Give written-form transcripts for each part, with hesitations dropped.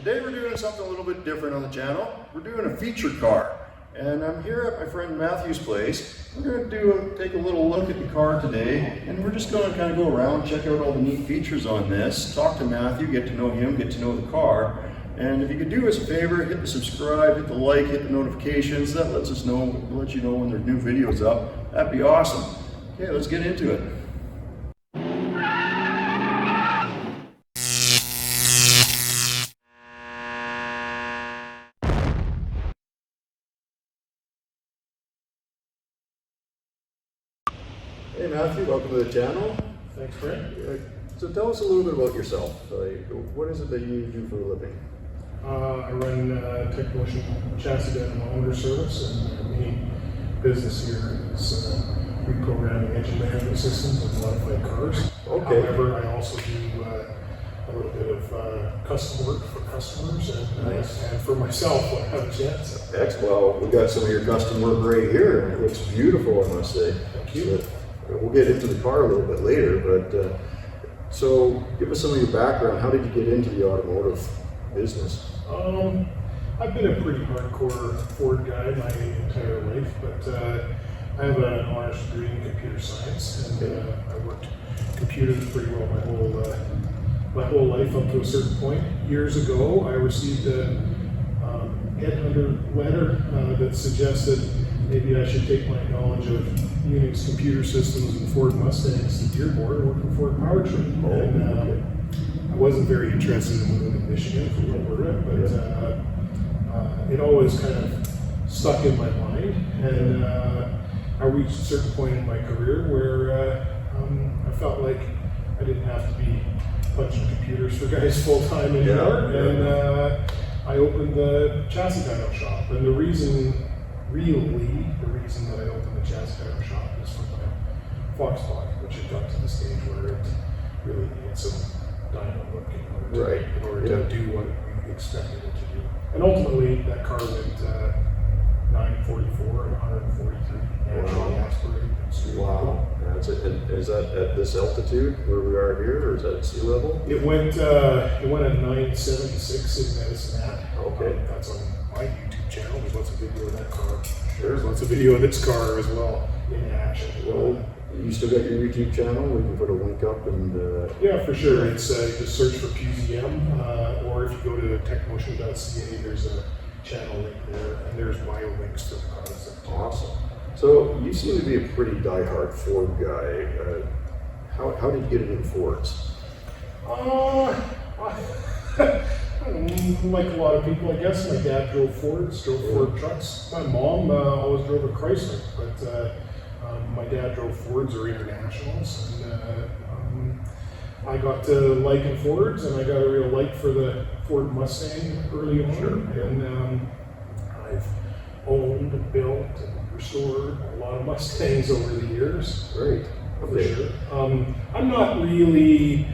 Today we're doing something a little bit different on the channel. We're doing a feature car. And I'm here at my friend Matthew's place. We're going to take a little look at the car today, and we're just going to kind of go around, check out all the neat features on this, talk to Matthew, get to know him, get to know the car. And if you could do us a favor, hit the subscribe, hit the like, hit the notifications. That lets us know, let you know when there's new videos up. That'd be awesome. Okay, let's get into it. Hey Matthew, welcome to the channel. Thanks, Frank. So tell us a little bit about yourself. What is it that you do for a living? I run Tecmotion Chassis Dyno owner service, and our main business here is reprogramming engine management systems and modified cars. Okay. However, I also do a little bit of custom work for customers and for myself when I have a chance. Excellent. Well, we got some of your custom work right here, and it looks beautiful, I must say. Thank you. We'll get into the car a little bit later, but so give us some of your background. How did you get into the automotive business? I've been a pretty hardcore Ford guy my entire life, but I have an honors degree in computer science, and I worked computers pretty well my whole life up to a certain point. Years ago, I received a headhunter letter that suggested maybe I should take my knowledge of Unix computer systems and Ford Mustangs to Dearborn and work for Ford Powertrain. And I wasn't very interested in moving to Michigan from Alberta, but it always kind of stuck in my mind. And I reached a certain point in my career where I felt like I didn't have to be punching computers for guys full time anymore. And I opened the Chassis Dyno shop. And the reason that I opened the Chassis Dyno shop is for my Fox body, which had got to the stage where it really needed some dyno work in order to do what we expected it to do. And ultimately, that car went 944 and 143 naturally aspirated. Wow. Is that at this altitude where we are here, or is that at sea level? It went at 976 in Medicine Hat. Okay. That's on my YouTube channel. There's lots of video of that car. Sure. There's lots of video of this car as well in action. Well, you still got your YouTube channel? We can put a link up and... Yeah, for sure. It's just search for PZM, or if you go to Tecmotion.ca, there's a channel link there, and there's bio links to the cars. Awesome. So you seem to be a pretty diehard Ford guy. How did you get into Fords? Like a lot of people, I guess. My dad drove Fords, drove Ford trucks. My mom always drove a Chrysler, but my dad drove Fords or Internationals. And I got to liking Fords, and I got a real like for the Ford Mustang early on. Sure. And I've owned and built and restored a lot of Mustangs over the years. Great. Okay. For sure. I'm not really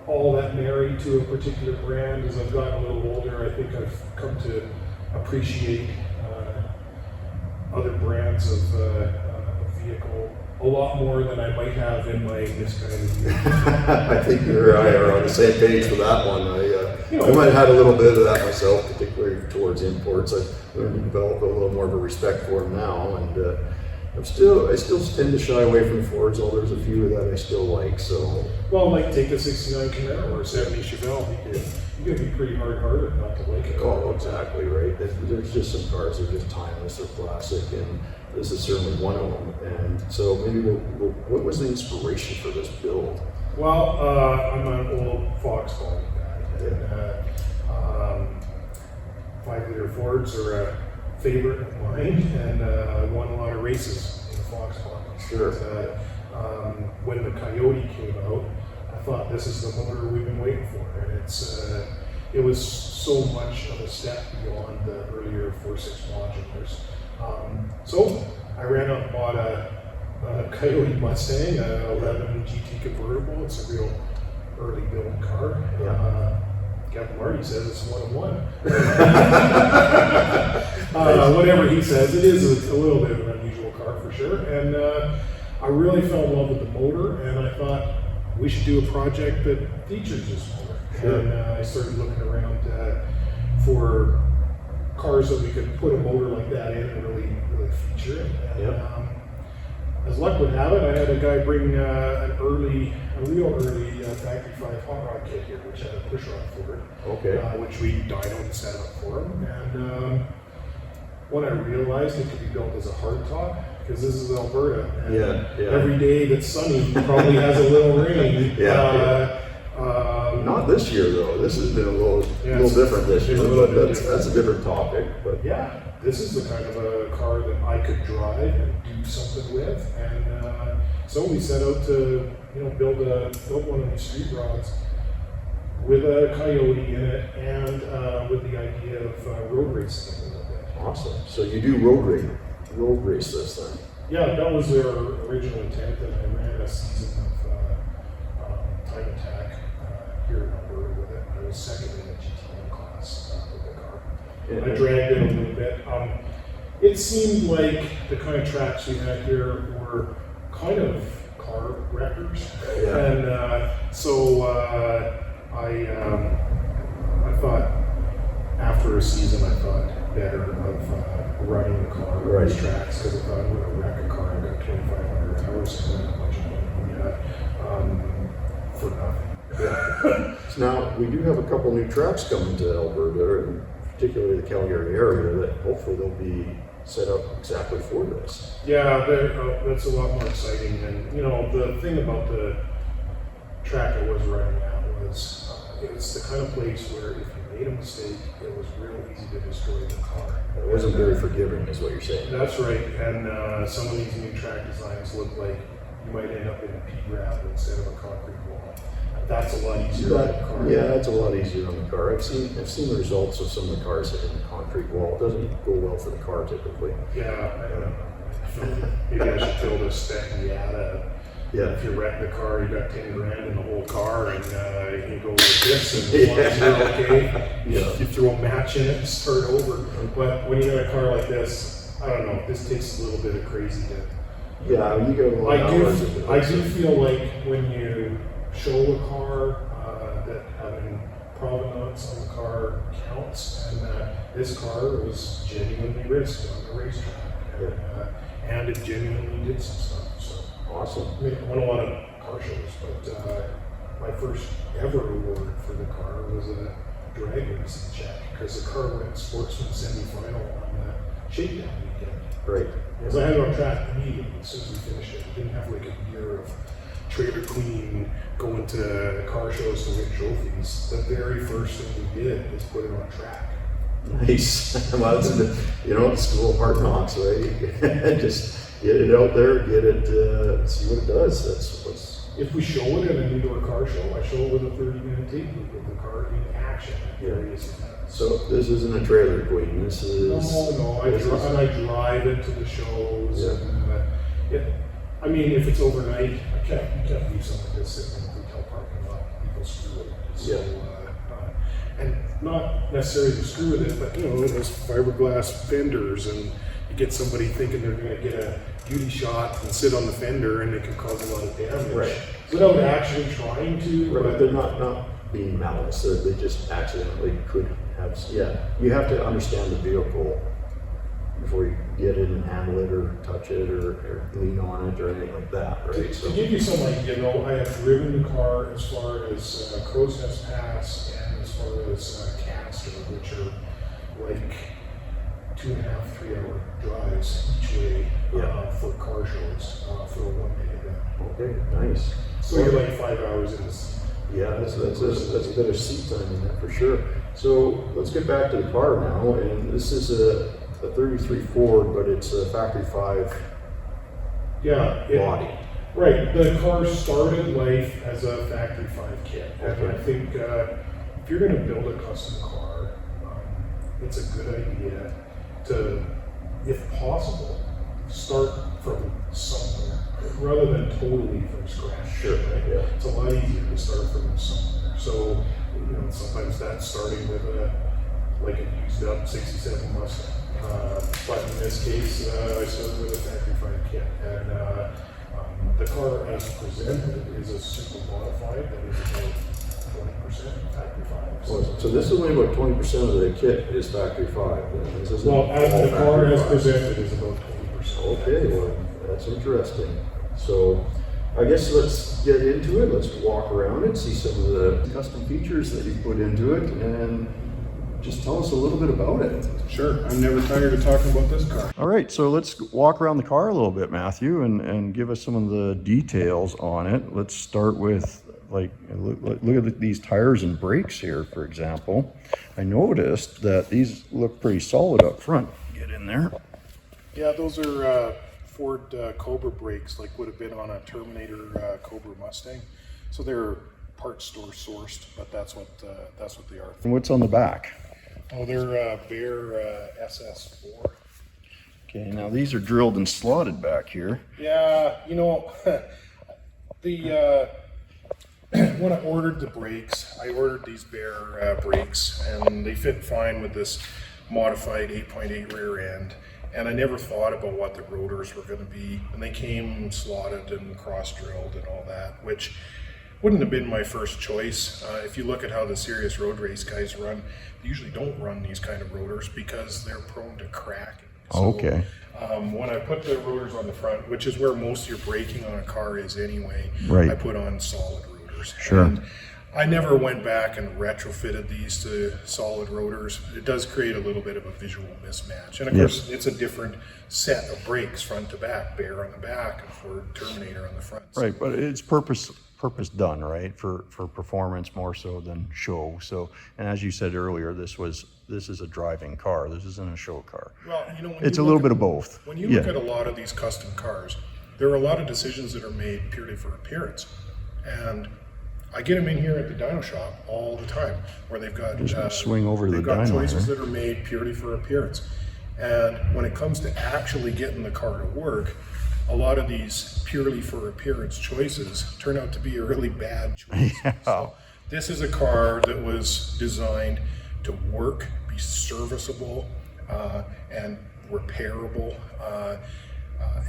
all that married to a particular brand. As I've gotten a little older, I think I've come to appreciate other brands of vehicle a lot more than I might have in my misguided years. I think you and I are on the same page for that one. I might have had a little bit of that myself, particularly towards imports. I've learned to develop a little more of a respect for them now, and I still tend to shy away from Fords, although there's a few that I still like. So, well, like take the '69 Camaro or '70 Chevelle. You gotta be pretty hard-hearted not to like it. Oh, exactly right. There's just some cars that are just timeless, they're classic, and this is certainly one of them. And so, maybe what was the inspiration for this build? Well, I'm an old Fox body guy, and 5-liter Fords are a favorite of mine, and I won a lot of races in Fox body. Sure. When the Coyote came out, I thought this is the motor we've been waiting for, and it was so much of a step beyond the earlier 4.6 modulars. So I ran out and bought a Coyote Mustang, a 11 GT convertible. It's a real early build car. Captain Marty says it's one of one. Whatever he says, it is a little bit of an unusual car for sure. And I really fell in love with the motor, and I thought we should do a project that features this motor. Sure. And I started looking around for cars that we could put a motor like that in and really feature it. And, Yep. as luck would have it, I had a guy bring a real early factory 5 hot rod kit here, which had a push rod for it. Okay. Which we dynoed and set up for him. And when I realized it could be built as a hardtop, because this is Alberta, and Yeah. every day that's sunny probably has a little rain. Yeah. Not this year though. This has been a little different this year, but that's a different topic. But yeah, this is the kind of a car that I could drive and do something with, and so we set out to build one of these street rods with a Coyote in it, and with the idea of road racing a little bit. awesome. So you do road race this then? Yeah, that was their original intent, and I ran a season of time attack here in Alberta with it. I was second in the GT1 class with the car. Yeah. I dragged it a little bit. It seemed like the kind of tracks we had here were kind of car wreckers, Yeah. and so I thought after a season I thought better of running the car on Right. these tracks, because if I'm going to wreck a car, I got 2,500 hours and a bunch of money for nothing. Yeah. So now we do have a couple new tracks coming to Alberta, and particularly the Calgary area, that hopefully they'll be set up exactly for this. Yeah, that's a lot more exciting. And the thing about the track I was running at was it's the kind of place where if you made a mistake, it was real easy to destroy the car. It wasn't very forgiving, is what you're saying. That's right. And some of these new track designs look like you might end up in a pea grab instead of a concrete wall. That's a lot easier on the car. Yeah, that's a lot easier on the car. I've seen the results of some of the cars hitting the concrete wall. It doesn't go well for the car typically. Yeah, I don't know. Maybe I should throw this spec Miata. Yeah. If you wreck the car, you got 10 grand in the whole car, and you go like this, and as long as you're okay, Yeah. you throw a match in it and start over. But when you got a car like this, I don't know, this takes a little bit of crazy to. Yeah, you get a lot of hours into I this. do feel like when you show a car that having provenance on the car counts, and that this car was genuinely risked on the racetrack, and it genuinely did some stuff. So. Awesome. I mean, I won a lot of car shows, but my first ever award for the car was a drag racing check, because the car went sportsman semi-final on the shakedown weekend. Great. Because I had it on track immediately as soon as we finished it. We didn't have like a year of Trailer Queen going to car shows to win trophies. The very first thing we did is put it on track. Nice. Well, it's the school of hard knocks, right? Just get it out there, get it, see what it does. That's what's. If we show it at an indoor car show, I show it with a 30-minute tape loop of the car in action at various events. So this isn't a trailer queen. This is. No, I drive it to the shows. Yeah. And, I mean, if it's overnight, you can't leave something just sitting in a hotel parking lot. People screw with it. So, and not necessarily to screw with it, but those fiberglass fenders, and you get somebody thinking they're going to get a beauty shot and sit on the fender, and it can cause a lot of damage. Right. Without actually trying to. Right, But they're not being malice. They just accidentally could have. Yeah, you have to understand the vehicle before you get it and handle it or touch it or lean on it or anything like that, right? To give you some idea, I have driven the car as far as Crow's Nest Pass and as far as Castor, which are like 2.5, 3 hour drives each way for car shows for a 1 day event. Okay, nice. So you're like 5 hours in the seat. Yeah, that's a bit of seat time in that for sure. So let's get back to the car now, and this is a 33 Ford, but it's a factory 5 body. Right, the car started life as a factory 5 kit, and I think if you're going to build a custom car, it's a good idea to, if possible, start from somewhere rather than totally from scratch. Sure. Right? Yeah. It's a lot easier to start from somewhere. So sometimes that's starting with a used up '67 Mustang. But in this case, I started with a factory 5 kit, and The car as presented is a simple modified that is about 20% factory 5. So this is only about 20% of the kit is factory 5. This isn't Well, as all the car factory as 5. presented is about 20%. Okay, well, that's interesting. So I guess let's get into it. Let's walk around and see some of the custom features that you put into it and just tell us a little bit about it. Sure, I'm never tired of talking about this car. All right, so let's walk around the car a little bit, Matthew, and give us some of the details on it. Let's start with, like, look at these tires and brakes here, for example. I noticed that these look pretty solid up front. Get in there. Yeah, those are Ford Cobra brakes, like would have been on a Terminator Cobra Mustang. So they're part store sourced, but that's what they are. And what's on the back? Oh, they're Bear SS4. Okay, now these are drilled and slotted back here. Yeah, you know, the when I ordered the brakes, I ordered these Bear brakes, and they fit fine with this modified 8.8 rear end. And I never thought about what the rotors were going to be, and they came slotted and cross-drilled and all that, which wouldn't have been my first choice. If you look at how the serious road race guys run, they usually don't run these kind of rotors because they're prone to cracking. So, Okay. when I put the rotors on the front, which is where most of your braking on a car is anyway, Right. I put on solid rotors. Sure. And I never went back and retrofitted these to solid rotors. It does create a little bit of a visual mismatch. And of course, it's a different set of brakes front to back, Bear on the back and Ford Terminator on the front. Right, but it's purpose done, right, for performance more so than show. So, and as you said earlier, this is a driving car. This isn't a show car. Well, you know, when It's you a little look bit at- of both. When you Yeah. look at a lot of these custom cars, there are a lot of decisions that are made purely for appearance. And I get them in here at the dyno shop all the time, where they've got swing over to they've the got dyno, choices huh? that are made purely for appearance. And when it comes to actually getting the car to work, a lot of these purely for appearance choices turn out to be a really bad choice. Yeah. So this is a car that was designed to work, be serviceable, and repairable,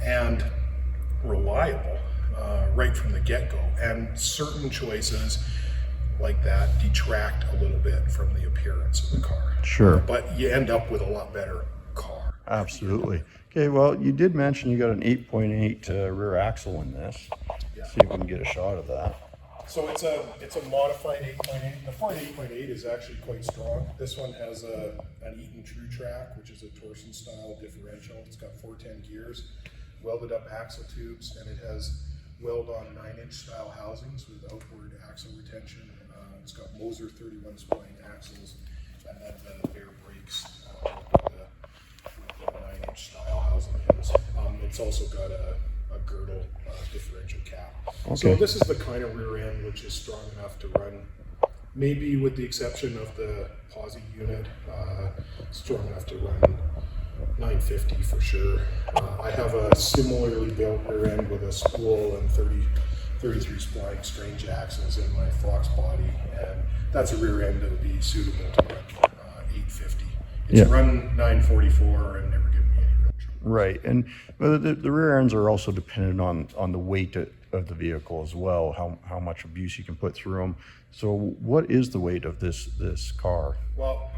and reliable right from the get-go. And certain choices like that detract a little bit from the appearance of the car. Sure. But you end up with a lot better car. Absolutely. Okay, well, you did mention you got an 8.8 rear axle in this. Yeah. See if we can get a shot of that. So it's a modified 8.8. The Ford 8.8 is actually quite strong. This one has an Eaton True Track, which is a torsion style differential. It's got 410 gears, welded up axle tubes, and it has weld-on 9-inch style housings with outward axle retention. It's got Moser 31 spline axles, and then the Bear brakes with the 9-inch style housing heads. It's also got a girdle differential cap. Okay. So this is the kind of rear end which is strong enough to run, maybe with the exception of the posi unit, strong enough to run 950 for sure. I have a similarly built rear end with a spool and 33 spline strange axles in my Fox body, and that's a rear end that would be suitable to run 850. It's Yeah. run 944 and never given me any real trouble. Right, and the rear ends are also dependent on the weight of the vehicle as well, how much abuse you can put through them. So what is the weight of this car? Well,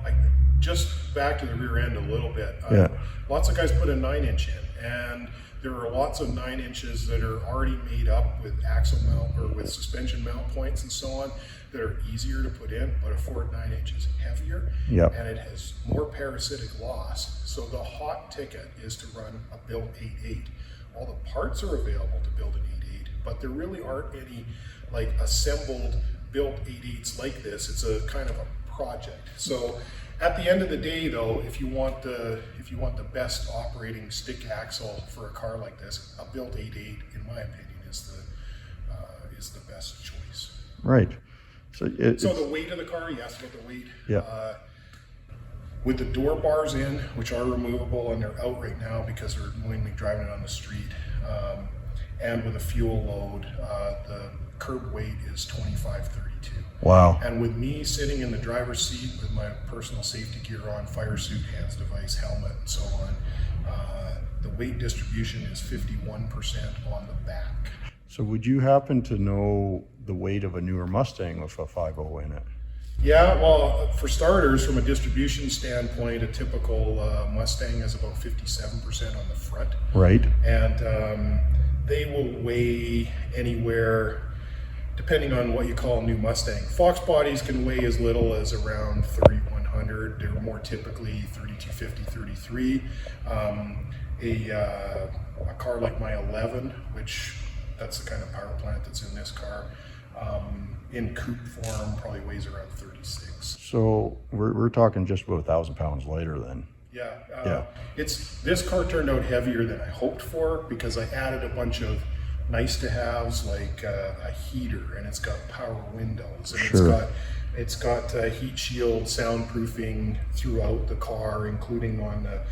just back to the rear end a little bit. Yeah. Lots of guys put a 9-inch in, and there are lots of 9 inches that are already made up with axle mount or with suspension mount points and so on that are easier to put in, but a Ford 9-inch is heavier, Yep. and it has more parasitic loss. So the hot ticket is to run a built 8.8. All the parts are available to build an 8.8, but there really aren't any like assembled built 8.8s like this. It's a kind of a project. So at the end of the day, though, if you want the best operating stick axle for a car like this, a built 8.8, in my opinion, is the best choice. Right. So So the weight of the car, you asked about the weight. Yeah. With the door bars in, which are removable, and they're out right now because we're mainly driving it on the street, and with a fuel load, the curb weight is 2532. 32. Wow. And with me sitting in the driver's seat with my personal safety gear on, fire suit, hands device, helmet, and so on, the weight distribution is 51% on the back. So would you happen to know the weight of a newer Mustang with a 5.0 in it? Yeah, well, for starters, from a distribution standpoint, a typical Mustang is about 57% on the front. Right. And they will weigh anywhere, depending on what you call a new Mustang. Fox bodies can weigh as little as around 3,100. They're more typically 3,250, 33. A car like my 11, which that's the kind of power plant that's in this car, in coupe form probably weighs around 36. So we're talking just about 1,000 pounds lighter then. Yeah, this car turned out heavier than I hoped for because I added a bunch of nice to haves like a heater, and it's got power windows, and Sure. it's got heat shield soundproofing throughout the car, including on the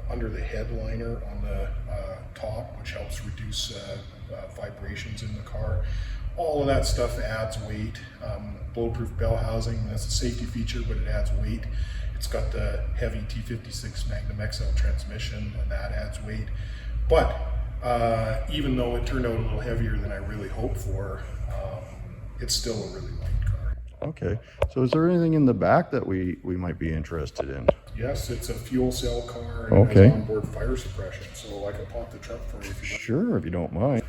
under the headliner on the top, which helps reduce vibrations in the car. All of that stuff adds weight. Bulletproof bell housing, that's a safety feature, but it adds weight. It's got the heavy T56 Magnum XL transmission, and that adds weight. But even though it turned out a little heavier than I really hoped for, it's still a really light car. Okay. So is there anything in the back that we might be interested in? Yes, it's a fuel cell car and Okay. it has onboard fire suppression, so I can pop the trunk for you if you want. Sure, if you don't mind.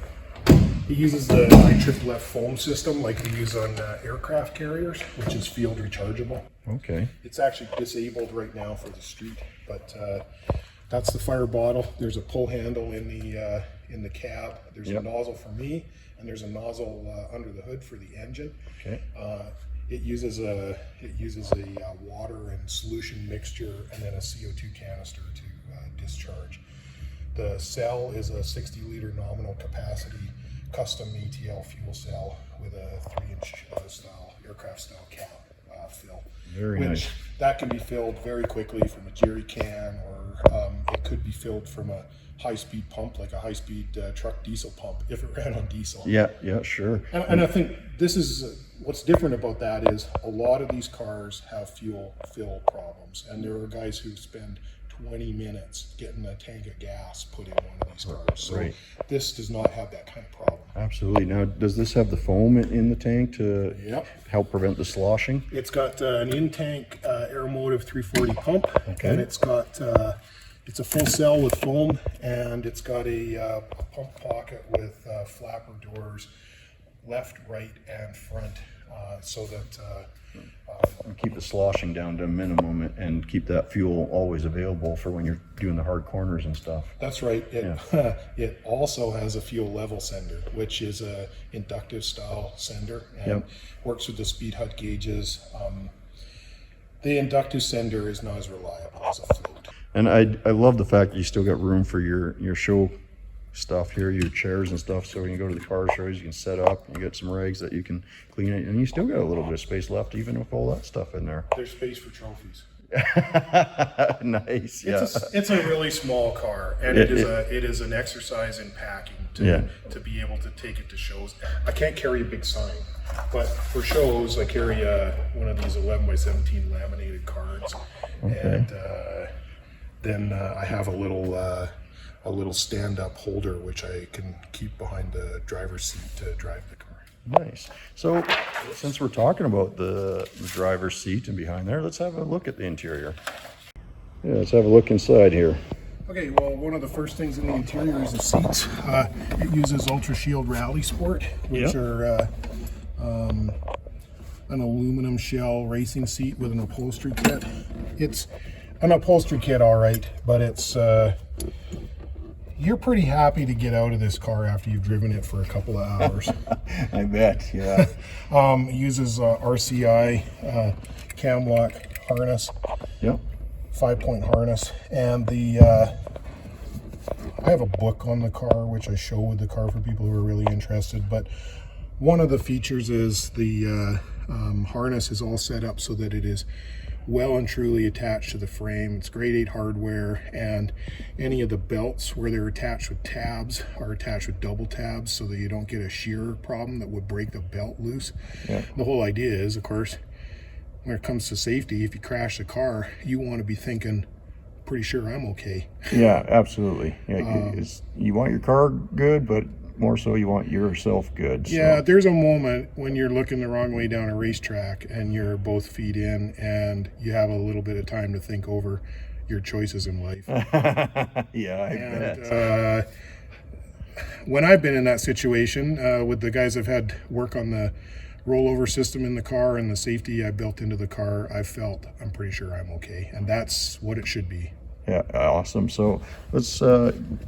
It uses the nitric left foam system like we use on aircraft carriers, which is field rechargeable. Okay. It's actually disabled right now for the street, but that's the fire bottle. There's a pull handle in the cab. There's Yep. a nozzle for me, and there's a nozzle under the hood for the engine. Okay. It uses a water and solution mixture, and then a CO2 canister to discharge. The cell is a 60-liter nominal capacity custom ETL fuel cell with a 3-inch aircraft style cap fill. Very which nice. that can be filled very quickly from a jerry can, or it could be filled from a high-speed pump, like a high-speed truck diesel pump, if it ran on diesel. Yeah, sure. And I think this is what's different about that is a lot of these cars have fuel fill problems, and there are guys who spend 20 minutes getting a tank of gas put in one of these cars. So Right. this does not have that kind of problem. Absolutely. Now, does this have the foam in the tank to Yep. help prevent the sloshing? It's got an in-tank Aeromotive 340 pump, Okay. and it's got it's a full cell with foam, and it's got a pump pocket with flapper doors, left, right, and front, so that And keep the sloshing down to a minimum and keep that fuel always available for when you're doing the hard corners and stuff. that's right. It also has a fuel level sender, which is a inductive style sender, and Yep. works with the speed hut gauges. The inductive sender is not as reliable as a float. And I love the fact that you still got room for your show stuff here, your chairs and stuff, so when you go to the car shows, you can set up, you get some rags that you can clean it, and you still got a little bit of space left, even with all that stuff in there. There's space for trophies. Nice, yeah. It's a really small car, and it is an exercise in packing to be able to take it to shows. I can't carry a big sign, but for shows I carry one of these 11x17 laminated cards, and then I have a little stand-up holder which I can keep behind the driver's seat to drive the car. Nice. So, since we're talking about the driver's seat and behind there, let's have a look at the interior. Yeah, let's have a look inside here. Okay, well, one of the first things in the interior is the seats. It uses Ultra Shield Rally Sport, which Yep. are an aluminum shell racing seat with an upholstery kit. It's an upholstery kit, all right, but it's you're pretty happy to get out of this car after you've driven it for a couple of hours. I bet, yeah. It uses RCI cam lock harness. Yep. 5-point harness, and I have a book on the car which I show with the car for people who are really interested, but one of the features is the harness is all set up so that it is well and truly attached to the frame. It's grade 8 hardware, and any of the belts where they're attached with tabs are attached with double tabs so that you don't get a shear problem that would break the belt loose. Yeah. The whole idea is, of course, when it comes to safety, if you crash the car, you want to be thinking, pretty sure I'm okay. Yeah, absolutely. Yeah, you want your car good, but more so you want yourself good. So. Yeah, there's a moment when you're looking the wrong way down a racetrack and you're both feet in and you have a little bit of time to think over your choices in life. Yeah, I bet. When I've been in that situation with the guys I've had work on the rollover system in the car and the safety I built into the car, I felt I'm pretty sure I'm okay, and that's what it should be. Yeah, awesome. So let's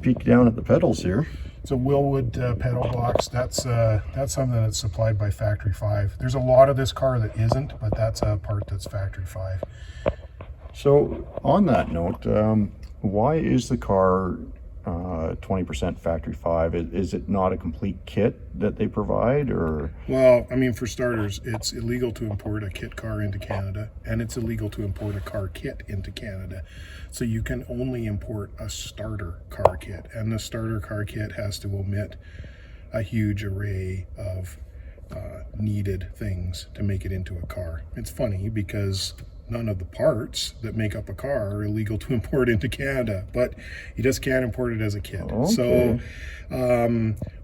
peek down at the pedals here. It's a Willwood pedal box. That's something that's supplied by Factory 5. There's a lot of this car that isn't, but that's a part that's Factory 5. So on that note, why is the car 20% Factory 5? Is it not a complete kit that they provide, or? Well, I mean, for starters, it's illegal to import a kit car into Canada, and it's illegal to import a car kit into Canada. So you can only import a starter car kit, and the starter car kit has to omit a huge array of needed things to make it into a car. It's funny because none of the parts that make up a car are illegal to import into Canada, but you just can't import it as a kit. Okay. So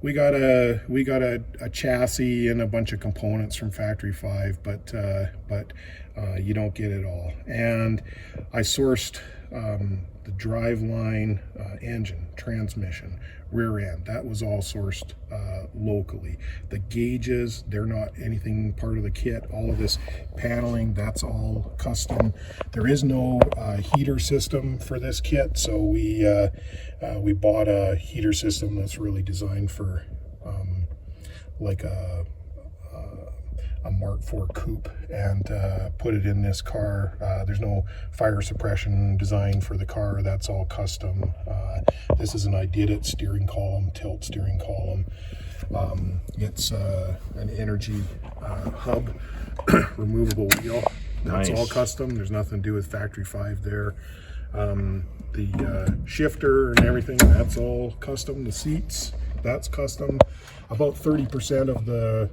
we got a chassis and a bunch of components from Factory 5, but you don't get it all. And I sourced the driveline, engine, transmission, rear end. That was all sourced locally. The gauges, they're not anything part of the kit. All of this paneling, that's all custom. There is no heater system for this kit, so we bought a heater system that's really designed for like a Mark IV coupe, and put it in this car. There's no fire suppression design for the car. That's all custom. This is an I Did It steering column, tilt steering column. It's an energy hub, removable wheel. That's Nice. all custom. There's nothing to do with Factory 5 there. The shifter and everything, that's all custom. The seats, that's custom. About 30% of the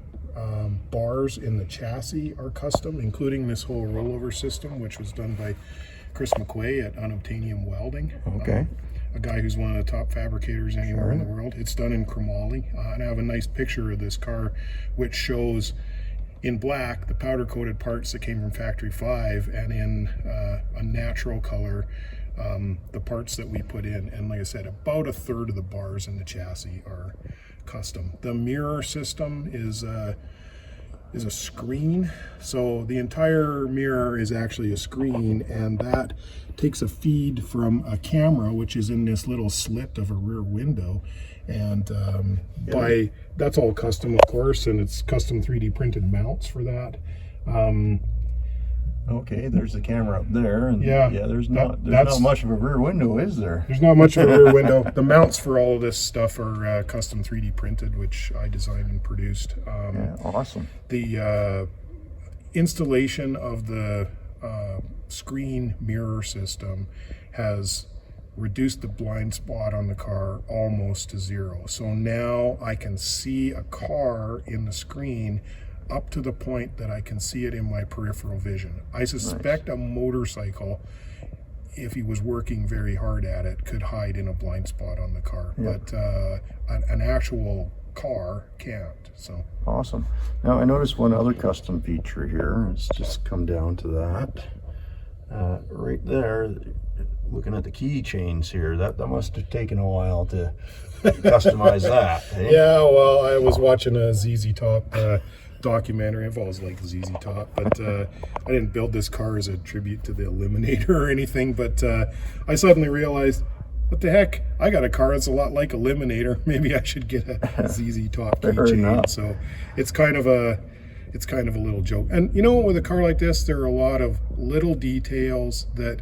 bars in the chassis are custom, including this whole rollover system, which was done by Chris McQuay at Unobtainium Welding. Okay. A guy who's one of the top fabricators anywhere in the world. It's done in chromoly, and I have a nice picture of this car which shows in black the powder coated parts that came from Factory 5, and in a natural color the parts that we put in. And like I said, about a third of the bars in the chassis are custom. The mirror system is a screen, so the entire mirror is actually a screen, and that takes a feed from a camera which is in this little slit of a rear window, and that's all custom, of course, and it's custom 3D printed mounts for that. Okay, there's the camera up there, and there's not much of a rear window, is there? There's not much of a rear window. The mounts for all of this stuff are custom 3D printed, which I designed and produced. Awesome. The installation of the screen mirror system has reduced the blind spot on the car almost to zero. So now I can see a car in the screen up to the point that I can see it in my peripheral vision. I suspect a motorcycle, if he was working very hard at it, could hide in a blind spot on the car, but an actual car can't. So awesome. Now I noticed one other custom feature here. Let's just come down to that. Right there, looking at the keychains here, that must have taken a while to customize that. Eh? Yeah, well, I was watching a ZZ Top documentary. I've always liked ZZ Top, but I didn't build this car as a tribute to the Eliminator or anything, but I suddenly realized, what the heck, I got a car that's a lot like Eliminator. Maybe I should get a ZZ Top keychain. So it's kind of a little joke. And you know, with a car like this, there are a lot of little details that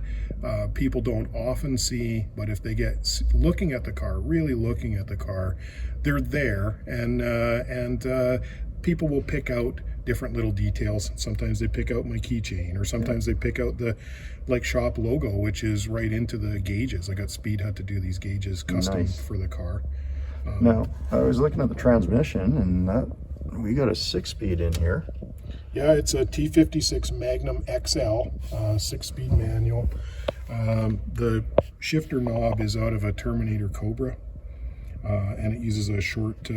people don't often see, but if they get looking at the car, really looking at the car, they're there, and people will pick out different little details. Sometimes they pick out my keychain, or sometimes they pick out the like shop logo, which is right into the gauges. I got Speed Hut to do these gauges custom Nice. for the car. Now, I was looking at the transmission, and we got a 6-speed in here. Yeah, it's a T56 Magnum XL, 6-speed manual. The shifter knob is out of a Terminator Cobra, and it uses a short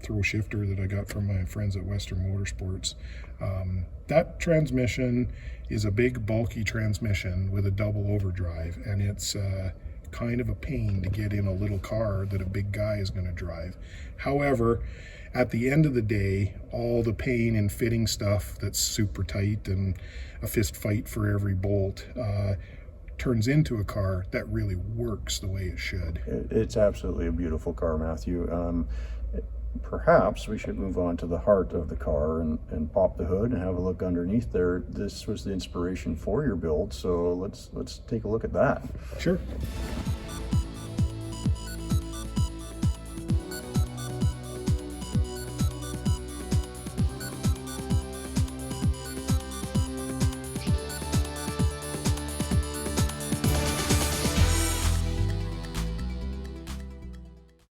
throw shifter that I got from my friends at Western Motorsports. That transmission is a big bulky transmission with a double overdrive, and it's kind of a pain to get in a little car that a big guy is going to drive. However, at the end of the day, all the pain and fitting stuff that's super tight and a fist fight for every bolt turns into a car that really works the way it should. It's absolutely a beautiful car, Matthew. Perhaps we should move on to the heart of the car and pop the hood and have a look underneath there. This was the inspiration for your build, so let's take a look at that. Sure.